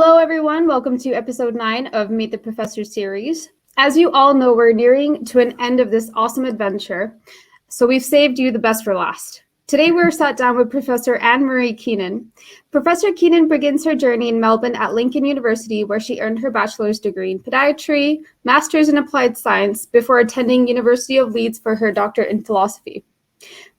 Hello, everyone. Welcome to episode 9 of Meet the Professor series. As you all know, we're nearing to an end of this awesome adventure, so we've saved you the best for last. Today, we're sat down with Professor Anne-Marie Keenan. Professor Keenan begins her journey in Melbourne at Lincoln University, where she earned her bachelor's degree in podiatry, master's in applied science, before attending University of Leeds for her doctorate in philosophy.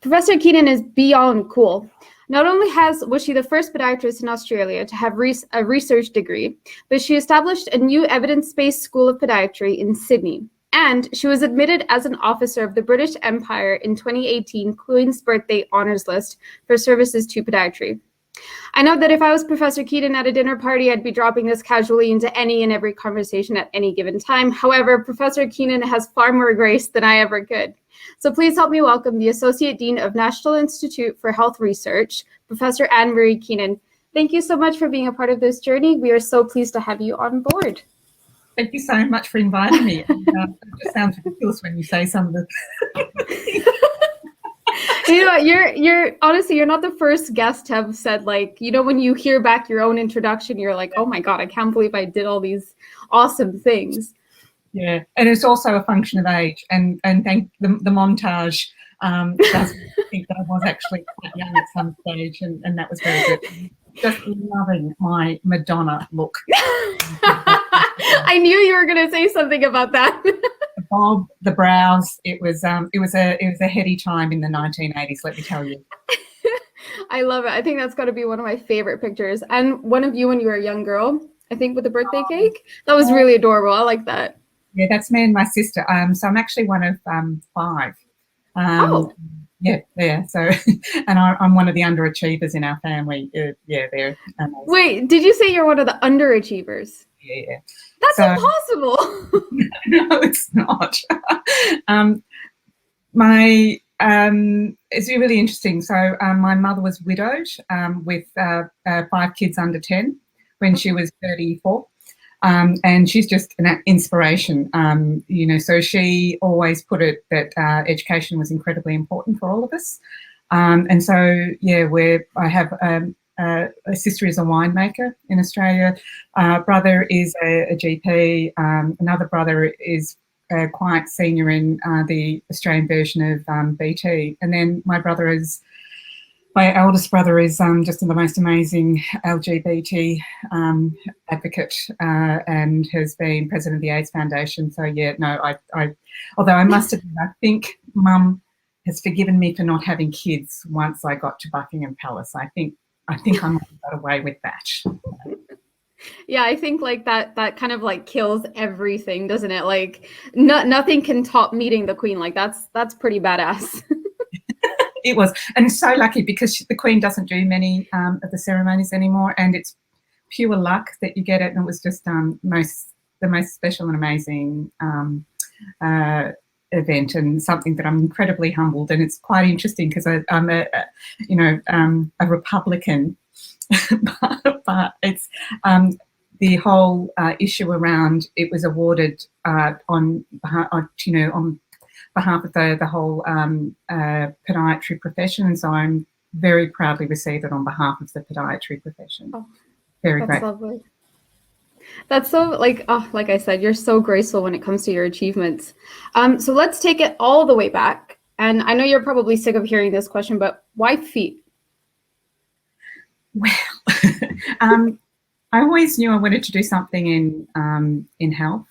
Professor Keenan is beyond cool. Not only was she the first podiatrist in Australia to have a research degree, but she established a new evidence-based school of podiatry in Sydney. And she was admitted as an officer of the British Empire in 2018 Queen's Birthday Honours List for services to podiatry. I know that if I was Professor Keenan at a dinner party, I'd be dropping this casually into any and every conversation at any given time. However, Professor Keenan has far more grace than I ever could. So please help me welcome the Associate Dean of National Institute for Health Research, Professor Anne-Marie Keenan. Thank you so much for being a part of this journey. We are so pleased to have you on board. Thank you so much for inviting me. It just sounds ridiculous when you say some of the You know, you're honestly, you're not the first guest to have said, like, you know, when you hear back your own introduction, you're like, oh my God, I can't believe I did all these awesome things. Yeah, and it's also a function of age, and thank the montage does think that I was actually quite young at some stage, and that was very good. Just loving my Madonna look. I knew you were going to say something about that. The bob, the brows. It was a heady time in the 1980s. Let me tell you. I love it. I think that's got to be one of my favorite pictures. And one of you when you were a young girl, I think, with the birthday cake. That was really adorable. I like that. Yeah, that's me and my sister. So I'm actually one of 5. Yeah. So, and I'm one of the underachievers in our family. Yeah, they're amazing. Wait, did you say you're one of the underachievers? Yeah. That's impossible. No, it's not. It's really interesting. So my mother was widowed with 5 kids under 10 when she was 34. And she's just an inspiration, so she always put it that education was incredibly important for all of us. And so, yeah, I have a sister is a winemaker in Australia, brother is a GP, another brother is quite senior in the Australian version of BT. And then my eldest brother is just the most amazing LGBT advocate and has been president of the AIDS Foundation. So yeah, no, although I must admit, I think Mum has forgiven me for not having kids once I got to Buckingham Palace. I think I might have got away with that. Yeah, I think like that kind of like kills everything, doesn't it? Like nothing can top meeting the Queen. Like that's pretty badass. It was, and so lucky because the Queen doesn't do many of the ceremonies anymore, and it's pure luck that you get it. And it was just the most special and amazing event, and something that I'm incredibly humbled. And it's quite interesting because I'm a Republican, but it's the whole issue around it was awarded on behalf of the whole podiatry profession, and so I'm very proudly received it on behalf of the podiatry profession. Oh, very that's great. Lovely. That's so like I said, you're so graceful when it comes to your achievements. So let's take it all the way back. And I know you're probably sick of hearing this question, but why feet? Well, I always knew I wanted to do something in health,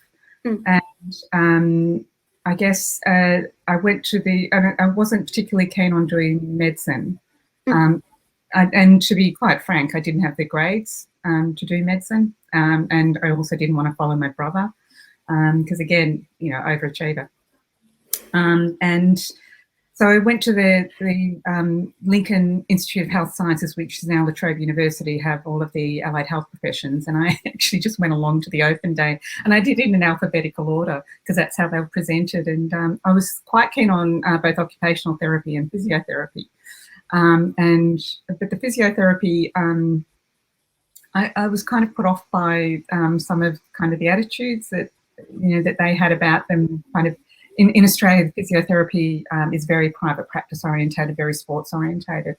and I guess I went to I wasn't particularly keen on doing medicine. And to be quite frank, I didn't have the grades to do medicine. And I also didn't want to follow my brother because, again, overachiever. And so I went to the Lincoln Institute of Health Sciences, which is now La Trobe University, have all of the allied health professions. And I actually just went along to the open day, and I did it in alphabetical order because that's how they were presented. And I was quite keen on both occupational therapy and physiotherapy. But the physiotherapy, I was kind of put off by some of kind of the attitudes that that they had about them. Kind of in Australia, physiotherapy is very private practice orientated, very sports orientated,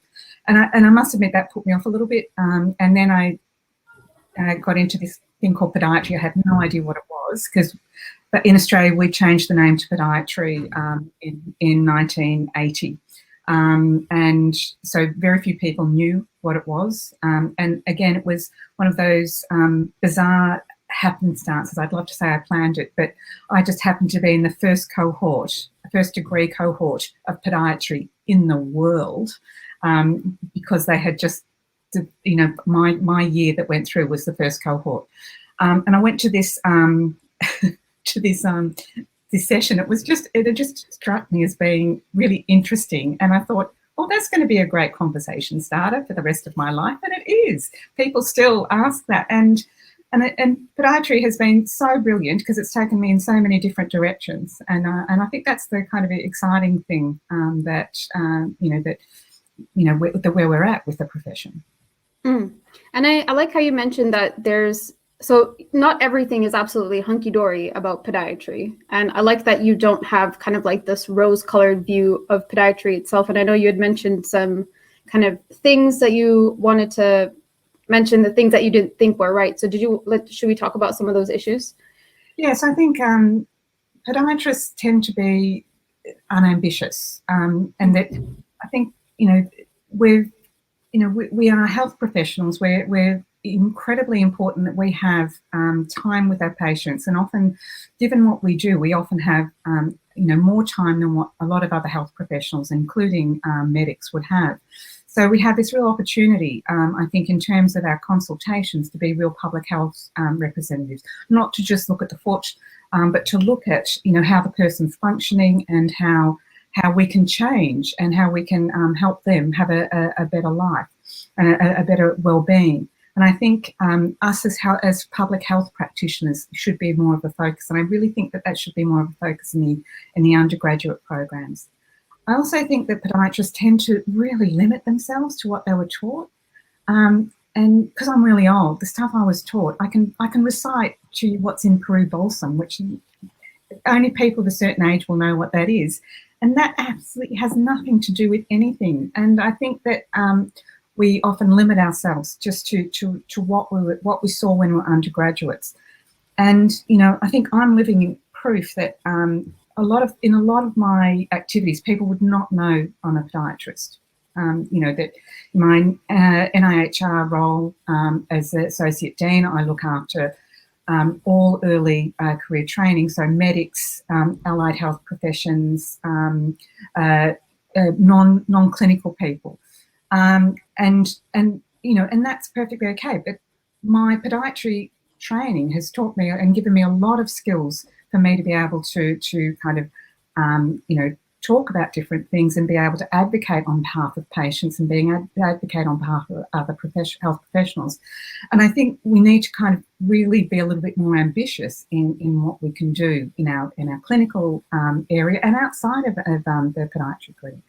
and I must admit that put me off a little bit. And then I got into this thing called podiatry. I had no idea what it was but in Australia we changed the name to podiatry in 1980. And so very few people knew what it was. And again, it was one of those bizarre happenstances. I'd love to say I planned it, but I just happened to be in the first degree cohort of podiatry in the world, because they had just, my year that went through was the first cohort. And I went to this this session. It just struck me as being really interesting, and I thought, oh, that's going to be a great conversation starter for the rest of my life. And it is. People still ask that, and podiatry has been so brilliant because it's taken me in so many different directions, and I think that's the kind of exciting thing where we're at with the profession. And I like how you mentioned that so not everything is absolutely hunky-dory about podiatry. And I like that you don't have kind of like this rose-colored view of podiatry itself. And I know you had mentioned some kind of things that you wanted to mention, the things that you didn't think were right. So should we talk about some of those issues? Yes, I think podiatrists tend to be unambitious. And that I think, we are health professionals. We're incredibly important that we have time with our patients, and often, given what we do, we often have more time than what a lot of other health professionals, including medics, would have. So we have this real opportunity, I think, in terms of our consultations, to be real public health representatives, not to just look at the foot, but to look at how the person's functioning and how we can change and how we can help them have a better life and a better well-being. And I think us as public health practitioners should be more of a focus, and I really think that should be more of a focus in the undergraduate programs. I also think that podiatrists tend to really limit themselves to what they were taught, and because I'm really old, the stuff I was taught, I can recite to you what's in Peru balsam, which only people of a certain age will know what that is, and that absolutely has nothing to do with anything. And I think that we often limit ourselves just to what we saw when we were undergraduates. And I think I'm living proof that in a lot of my activities, people would not know I'm a podiatrist. That my NIHR role as the Associate Dean, I look after all early career training, so medics, allied health professions, non-clinical people. And that's perfectly okay. But my podiatry training has taught me and given me a lot of skills for me to be able to kind of, talk about different things and be able to advocate on behalf of patients and advocate on behalf of other health professionals. And I think we need to kind of really be a little bit more ambitious in what we can do in our clinical area and outside of the podiatry clinic.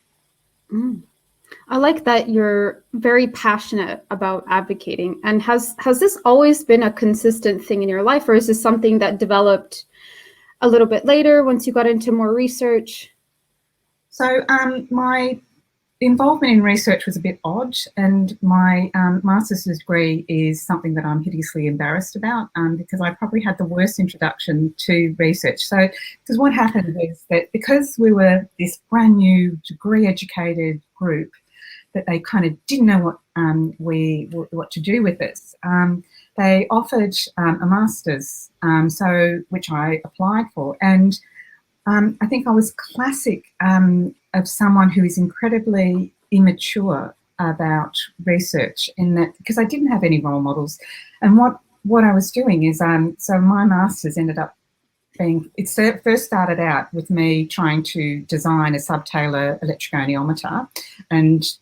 I like that you're very passionate about advocating. And has this always been a consistent thing in your life, or is this something that developed a little bit later once you got into more research? So my involvement in research was a bit odd, and my master's degree is something that I'm hideously embarrassed about because I probably had the worst introduction to research. So, because what happened was that because we were this brand new degree-educated group, that they kind of didn't know what to do with us. They offered a master's, which I applied for, and I think I was classic of someone who is incredibly immature about research, in that because I didn't have any role models, and what I was doing is so my master's ended up being, it first started out with me trying to design a subtalar electrogoniometer, and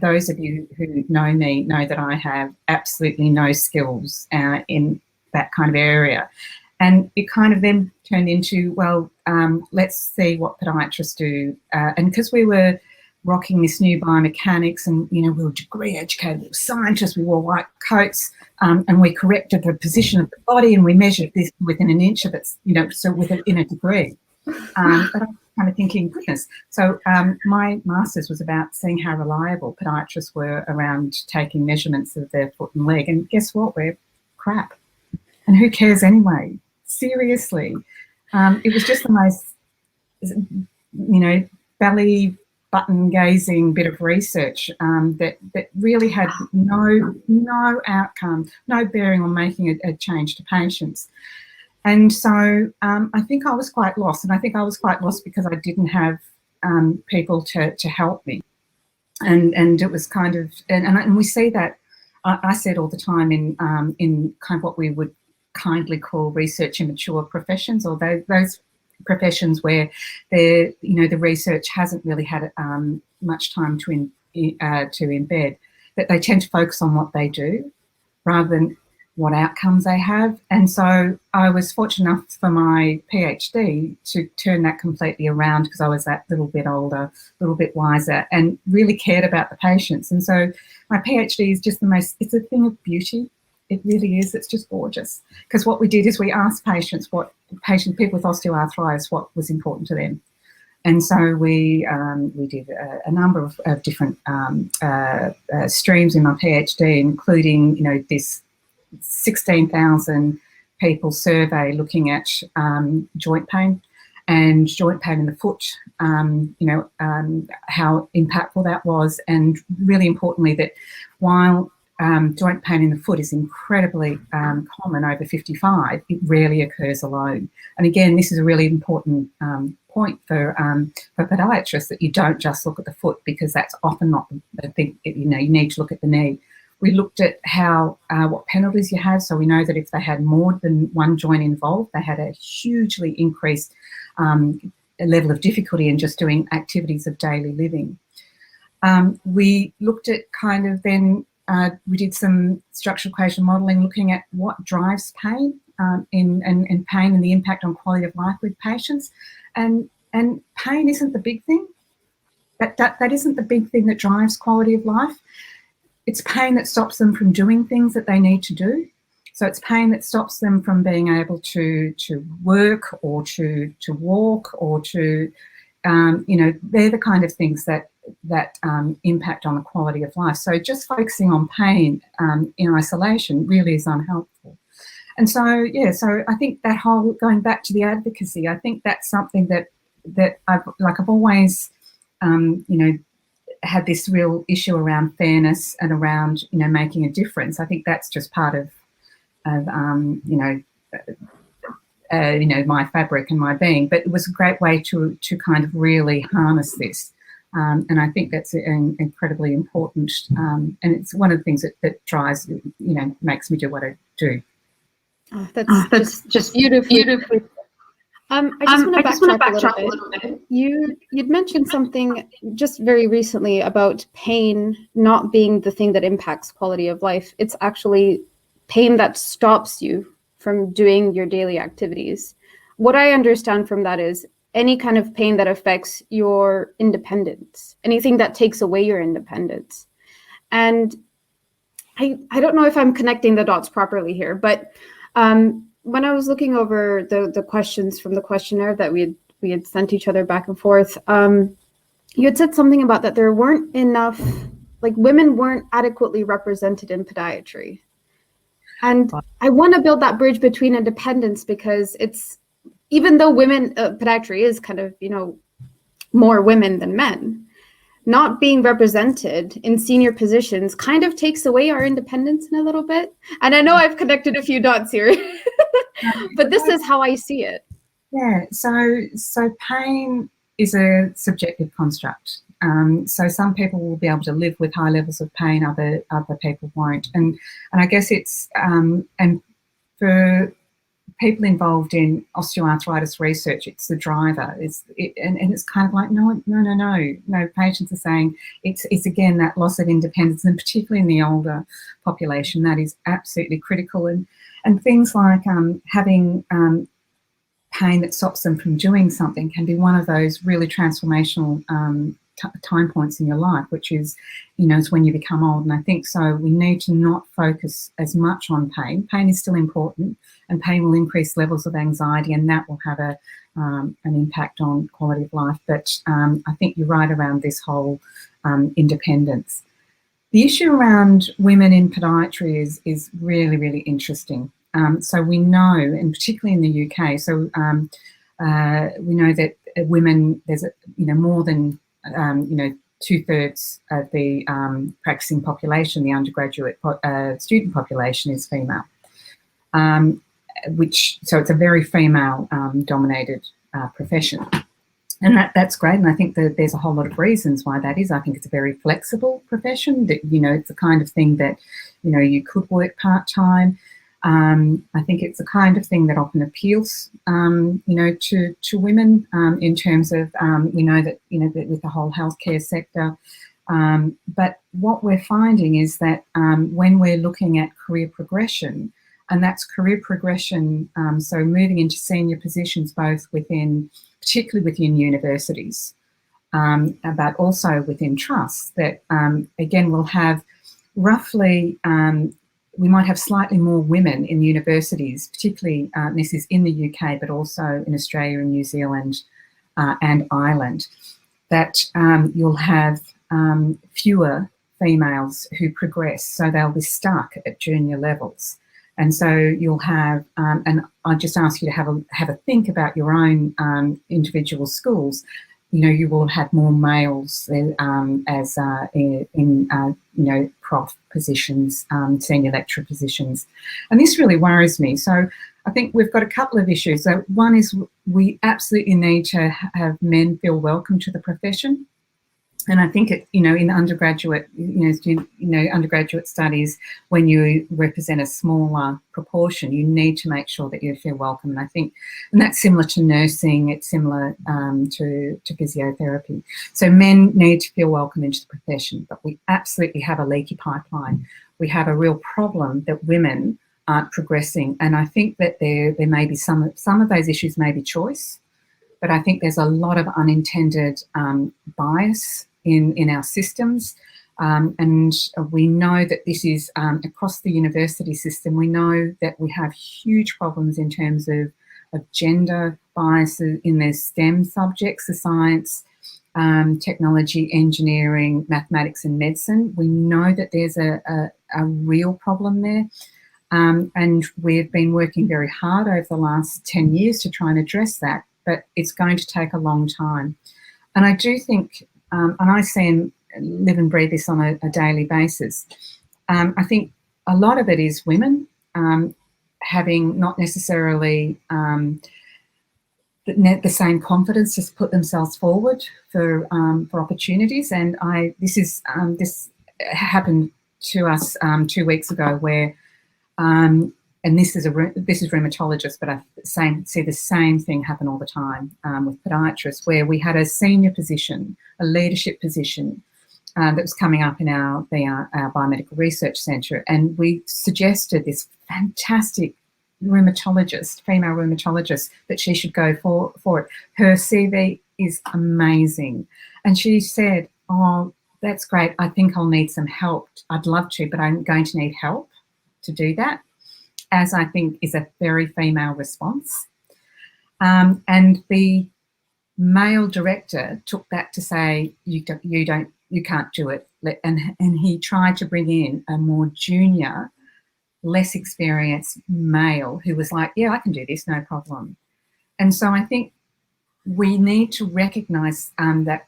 those of you who know me know that I have absolutely no skills in that kind of area. And it kind of then turned into, well, let's see what podiatrists do. And because we were rocking this new biomechanics and, we were degree educated, we were scientists, we wore white coats, and we corrected the position of the body and we measured this within an inch of it, so within a degree. But I was kind of thinking, goodness. So my master's was about seeing how reliable podiatrists were around taking measurements of their foot and leg. And guess what? We're crap. And who cares anyway? Seriously. It was just the most, belly button gazing bit of research that really had no outcome, no bearing on making a change to patients. And so I think I was quite lost, and I think I was quite lost because I didn't have people to help me. And it was kind of, and we see that, I see it all the time in kind of what we would kindly call research immature professions, or those professions where the research hasn't really had much time to embed, that they tend to focus on what they do rather than what outcomes they have. And so I was fortunate enough for my PhD to turn that completely around, because I was that little bit older, a little bit wiser, and really cared about the patients. And so my PhD is just it's a thing of beauty. It really is. It's just gorgeous. Because what we did is we asked people with osteoarthritis, what was important to them. And so we did a number of different streams in my PhD, including, this 16,000 people survey looking at joint pain and joint pain in the foot, how impactful that was, and really importantly that while joint pain in the foot is incredibly common over 55, it rarely occurs alone. And again, this is a really important point for podiatrists, that you don't just look at the foot, because that's often not the thing. You need to look at the knee. We looked at what penalties you had, so we know that if they had more than one joint involved, they had a hugely increased level of difficulty in just doing activities of daily living. We looked at kind of then, we did some structural equation modelling, looking at what drives pain and pain and the impact on quality of life with patients. And pain isn't the big thing. That isn't the big thing that drives quality of life. It's pain that stops them from doing things that they need to do. So it's pain that stops them from being able to work or to walk or to, they're the kind of things that impact on the quality of life. So just focusing on pain in isolation really is unhelpful. And so, so I think that whole, going back to the advocacy, I think that's something that I've always, had this real issue around fairness and around, making a difference. I think that's just part of my fabric and my being. But it was a great way to kind of really harness this. And I think that's incredibly important. And it's one of the things that drives, makes me do what I do. Oh, that's just beautiful. I just want to backtrack a little bit. You'd mentioned something just very recently about pain not being the thing that impacts quality of life. It's actually pain that stops you from doing your daily activities. What I understand from that is any kind of pain that affects your independence, anything that takes away your independence. And I don't know if I'm connecting the dots properly here, but when I was looking over the questions from the questionnaire that we had sent each other back and forth, you had said something about that there weren't enough, women weren't adequately represented in podiatry. And I want to build that bridge between independence, because it's, even though women, podiatry is kind of, more women than men, not being represented in senior positions kind of takes away our independence in a little bit. And I know I've connected a few dots here, but this is how I see it. Yeah, so pain is a subjective construct. So some people will be able to live with high levels of pain, other people won't. And I guess it's, and for people involved in osteoarthritis research, it's the driver. And it's kind of like, no. Patients are saying it's again that loss of independence, and particularly in the older population, that is absolutely critical. And things like having pain that stops them from doing something can be one of those really transformational time points in your life, which is, is when you become old. And I think so we need to not focus as much on pain. Pain is still important, and pain will increase levels of anxiety, and that will have an impact on quality of life. But I think you're right around this whole independence. The issue around women in podiatry is really, really interesting. So we know, and particularly in the UK, we know that women, there's more than 2/3 of the practicing population, the undergraduate student population, is female. So it's a very female dominated profession. And that's great, and I think that there's a whole lot of reasons why that is. I think it's a very flexible profession, that, it's the kind of thing that, you could work part-time. I think it's the kind of thing that often appeals, to women in terms of, with the whole healthcare sector. But what we're finding is that when we're looking at career progression, and that's career progression, so moving into senior positions, both particularly within universities, but also within trusts, that again, we'll have roughly, we might have slightly more women in universities, particularly this is in the UK, but also in Australia and New Zealand and Ireland, that you'll have fewer females who progress, so they'll be stuck at junior levels. And so you'll have, and I'll just ask you to have a think about your own individual schools. You will have more males as in prof positions, senior lecturer positions, and this really worries me. So I think we've got a couple of issues. So one is we absolutely need to have men feel welcome to the profession. And I think in undergraduate, undergraduate studies, when you represent a smaller proportion, you need to make sure that you feel welcome. And I think, and that's similar to nursing, it's similar to physiotherapy. So men need to feel welcome into the profession, but we absolutely have a leaky pipeline. We have a real problem that women aren't progressing, and I think that there may be some of those issues may be choice, but I think there's a lot of unintended bias in our systems, and we know that this is across the university system. We know that we have huge problems in terms of gender biases in their STEM subjects, the science, technology, engineering, mathematics and medicine. We know that there's a real problem there, and we've been working very hard over the last 10 years to try and address that, but it's going to take a long time. And I do think, and I see and live and breathe this on a daily basis, I think a lot of it is women having not necessarily the same confidence to put themselves forward for opportunities. And this happened to us 2 weeks ago, where and this is rheumatologists, but I see the same thing happen all the time with podiatrists, where we had a senior position, a leadership position that was coming up in our biomedical research centre, and we suggested this fantastic rheumatologist, female rheumatologist, that she should go for it. Her CV is amazing, and she said, "Oh, that's great. I think I'll need some help. I'd love to, but I'm going to need help to do that," as I think is a very female response. And the male director took that to say, you can't do it. And he tried to bring in a more junior, less experienced male who was like, "Yeah, I can do this, no problem." And so I think we need to recognise that,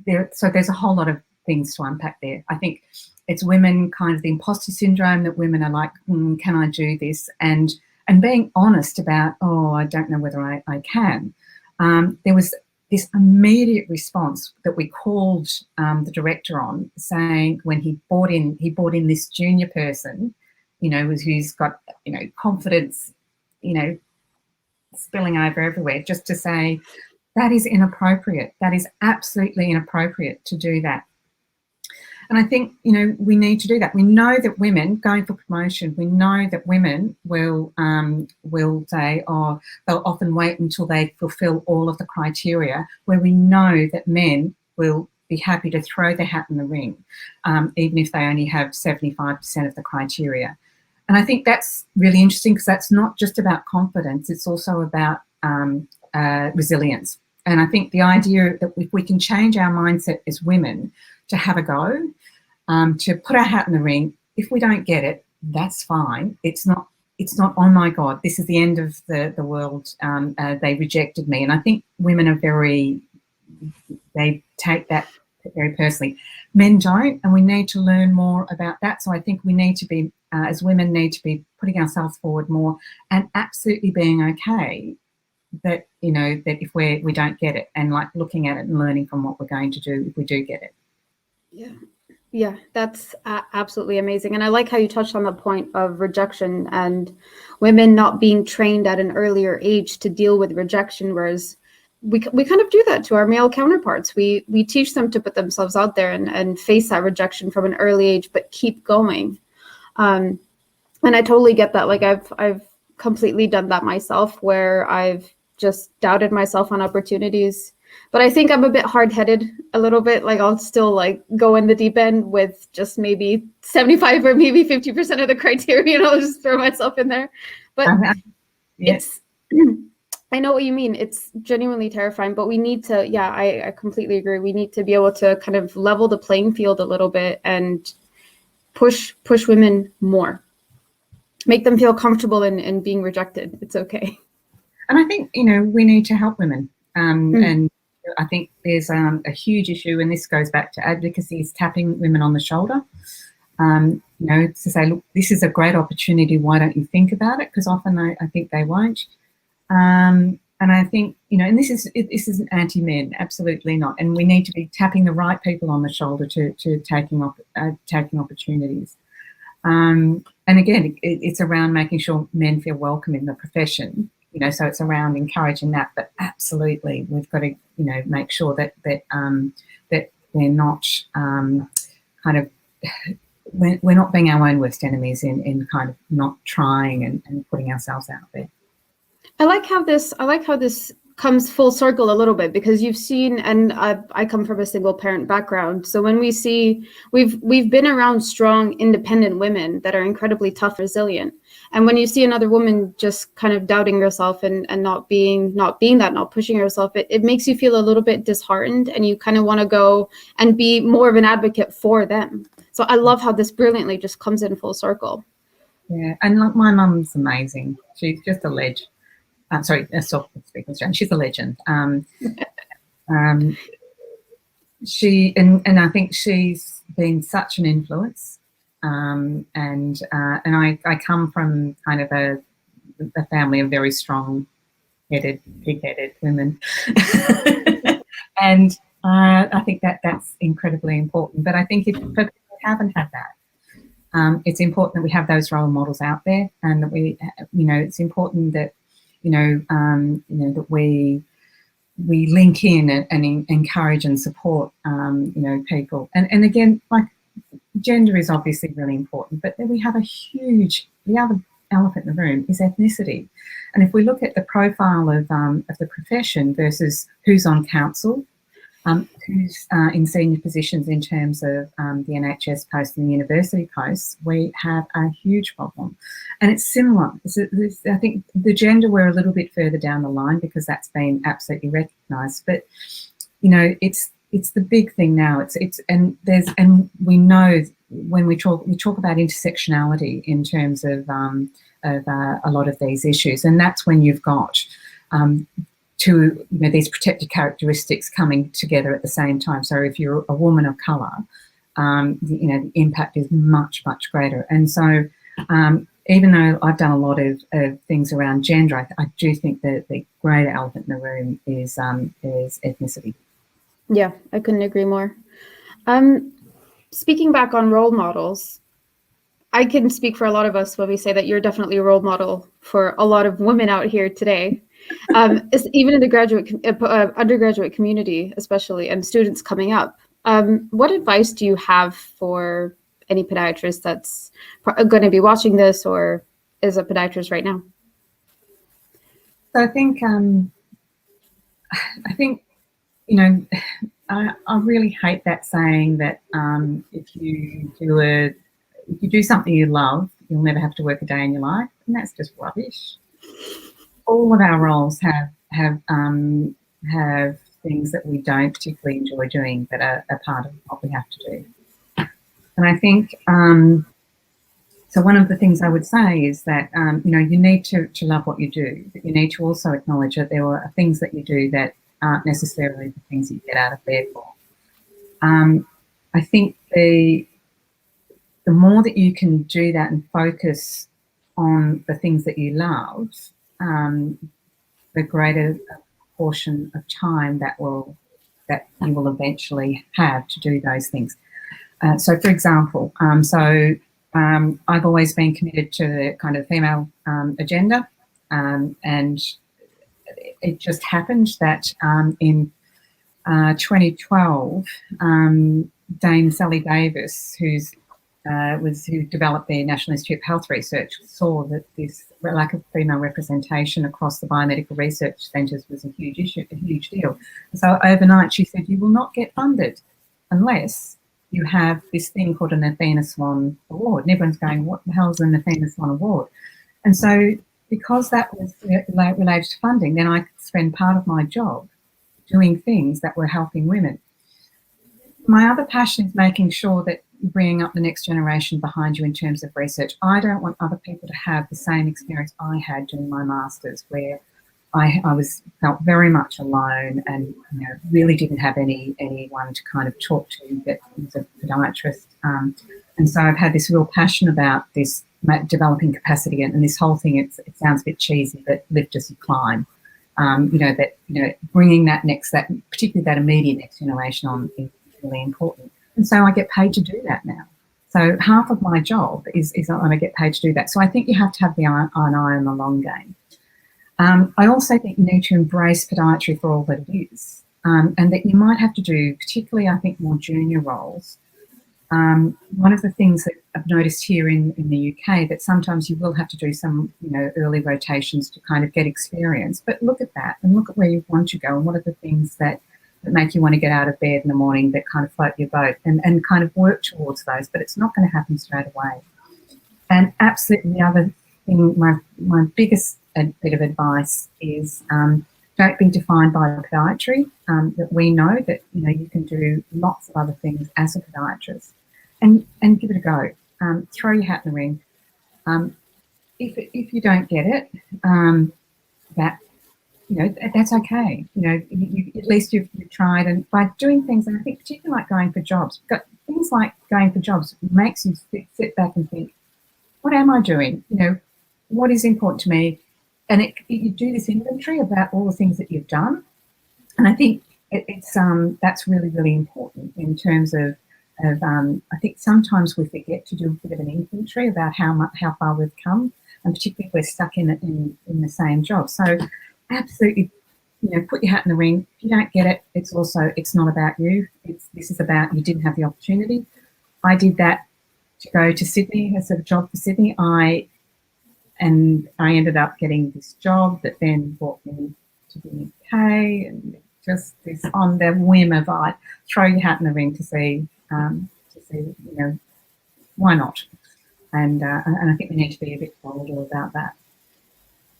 there's a whole lot of things to unpack there. I think it's women, kind of the imposter syndrome, that women are like, "Can I do this?" And being honest about, "Oh, I don't know whether I can." There was this immediate response that we called the director on, saying, when he brought in this junior person, who's got, confidence, spilling over everywhere, just to say, that is inappropriate. That is absolutely inappropriate to do that. And I think, we need to do that. We know that women going for promotion, we know that women will say, oh, they'll often wait until they fulfill all of the criteria, where we know that men will be happy to throw their hat in the ring, even if they only have 75% of the criteria. And I think that's really interesting, because that's not just about confidence, it's also about resilience. And I think the idea that if we can change our mindset as women to have a go, to put our hat in the ring. If we don't get it, that's fine. It's not, oh my God, this is the end of the world. They rejected me. And I think women are they take that very personally. Men don't, and we need to learn more about that. So I think we need to be, as women, need to be putting ourselves forward more and absolutely being okay that, you know, that if we don't get it, and like looking at it and learning from what we're going to do if we do get it. Yeah, that's absolutely amazing. And I like how you touched on the point of rejection and women not being trained at an earlier age to deal with rejection, whereas we kind of do that to our male counterparts. We teach them to put themselves out there and face that rejection from an early age, but keep going. And I totally get that. Like I've completely done that myself, where I've just doubted myself on opportunities. But I think I'm a bit hard-headed a little bit. Like I'll still like go in the deep end with just maybe 75 or maybe 50% of the criteria, and I'll just throw myself in there. But it's I know what you mean. It's genuinely terrifying, but we need to, I completely agree. We need to be able to kind of level the playing field a little bit and push women more. Make them feel comfortable in being rejected. It's okay. And I think, you know, we need to help women. And I think there's a huge issue, and this goes back to advocacy, is tapping women on the shoulder. You know, to say, look, this is a great opportunity. Why don't you think about it? Because often I think they won't. And I think, you know, and this isn't anti-men, absolutely not. And we need to be tapping the right people on the shoulder to taking opportunities. And again, it's around making sure men feel welcome in the profession. You know, so it's around encouraging that. But absolutely, we've got to, you know, make sure that they're not kind of, we're not being our own worst enemies in kind of not trying and putting ourselves out there. I like how this comes full circle a little bit, because you've seen, and I come from a single parent background. So when we see, we've been around strong, independent women that are incredibly tough, resilient. And when you see another woman just kind of doubting herself and not being that, not pushing herself, it makes you feel a little bit disheartened, and you kind of want to go and be more of an advocate for them. So I love how this brilliantly just comes in full circle. Yeah, and like my mum's amazing. She's just a legend. She's a legend. She and I think she's been such an influence. And I come from kind of a family of very strong-headed, big-headed women, and I think that's incredibly important. But I think if people haven't had that, it's important that we have those role models out there, and that we, you know, it's important that, that we link in and encourage and support, people. And again, like, gender is obviously really important, but then we have the other elephant in the room is ethnicity. And if we look at the profile of the profession versus who's on council, who's in senior positions in terms of the NHS posts and the university posts, we have a huge problem. And it's similar. I think the gender, we're a little bit further down the line because that's been absolutely recognised. But, you know, it's the big thing now. And we know when we talk about intersectionality in terms of a lot of these issues, and that's when you've got these protected characteristics coming together at the same time. So if you're a woman of colour, the impact is much, much greater. And so even though I've done a lot of things around gender, I do think that the greater elephant in the room is ethnicity. Yeah, I couldn't agree more. Speaking back on role models, I can speak for a lot of us when we say that you're definitely a role model for a lot of women out here today. Even in the undergraduate community, especially, and students coming up. What advice do you have for any podiatrist that's going to be watching this or is a podiatrist right now? So I think I really hate that saying that if you do something you love, you'll never have to work a day in your life, and that's just rubbish. All of our roles have things that we don't particularly enjoy doing that are part of what we have to do. And I think, so one of the things I would say is that, you need to love what you do, but you need to also acknowledge that there are things that you do that aren't necessarily the things that you get out of bed for. I think the more that you can do that and focus on the things that you love, the greater portion of time that you will eventually have to do those things. So, for example, I've always been committed to the kind of female agenda, and it just happened that in 2012, Dame Sally Davis, who developed the National Institute of Health Research, saw that this lack of female representation across the biomedical research centres was a huge issue, a huge deal. So overnight she said, you will not get funded unless you have this thing called an Athena Swan Award. And everyone's going, what the hell is an Athena Swan Award? And so because that was related to funding, then I could spend part of my job doing things that were helping women. My other passion is making sure that you're bringing up the next generation behind you in terms of research. I don't want other people to have the same experience I had doing my master's, where I felt very much alone and really didn't have anyone to kind of talk to that was a podiatrist. And so I've had this real passion about this developing capacity, and this whole thing. It sounds a bit cheesy, but lift as you climb. Bringing that particularly that immediate next generation on is really important. And so I get paid to do that now. So half of my job is I get paid to do that. So I think you have to have an eye on the long game. I also think you need to embrace podiatry for all that it is, and that you might have to do, particularly I think more junior roles. One of the things that I've noticed here in the UK, that sometimes you will have to do some early rotations to kind of get experience. But look at that and look at where you want to go and what are the things that make you want to get out of bed in the morning, that kind of float your boat, and kind of work towards those. But it's not going to happen straight away. And absolutely the other thing, my biggest bit of advice is don't be defined by podiatry. That we know that you can do lots of other things as a podiatrist, and give it a go. Throw your hat in the ring. If you don't get it, that's okay. At least you've tried, and by doing things, and I think particularly like going for jobs, things like going for jobs makes you sit back and think, what am I doing? What is important to me? And you do this inventory about all the things that you've done, and I think that's really, really important in terms of I think sometimes we forget to do a bit of an inventory about how far we've come, and particularly if we're stuck in the same job. So absolutely, put your hat in the ring. If you don't get it, it's not about you. This is about you didn't have the opportunity. I did that to go to Sydney as a job for Sydney. I ended up getting this job that then brought me to the UK, and just this on the whim of throw your hat in the ring to see why not, and I think we need to be a bit bolder about that.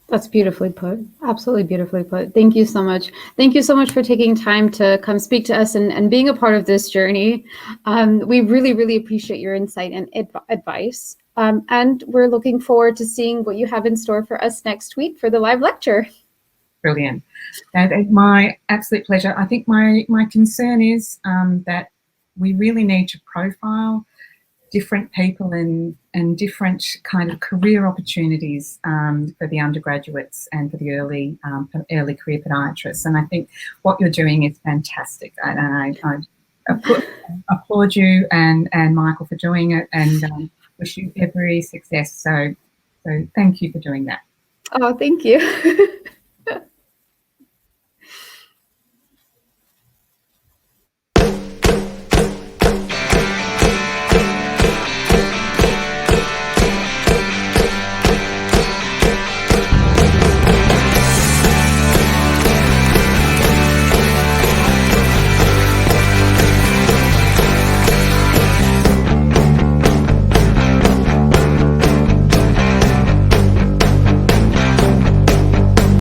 That's beautifully put. Absolutely beautifully put. Thank you so much. Thank you so much for taking time to come speak to us and being a part of this journey. We really, really appreciate your insight and advice. And we're looking forward to seeing what you have in store for us next week for the live lecture. Brilliant. My absolute pleasure. I think my concern is that we really need to profile different people and different kind of career opportunities for the undergraduates and for the early career podiatrists. And I think what you're doing is fantastic. And I applaud you and Michael for doing it, and wish you every success. So thank you for doing that. Oh, thank you.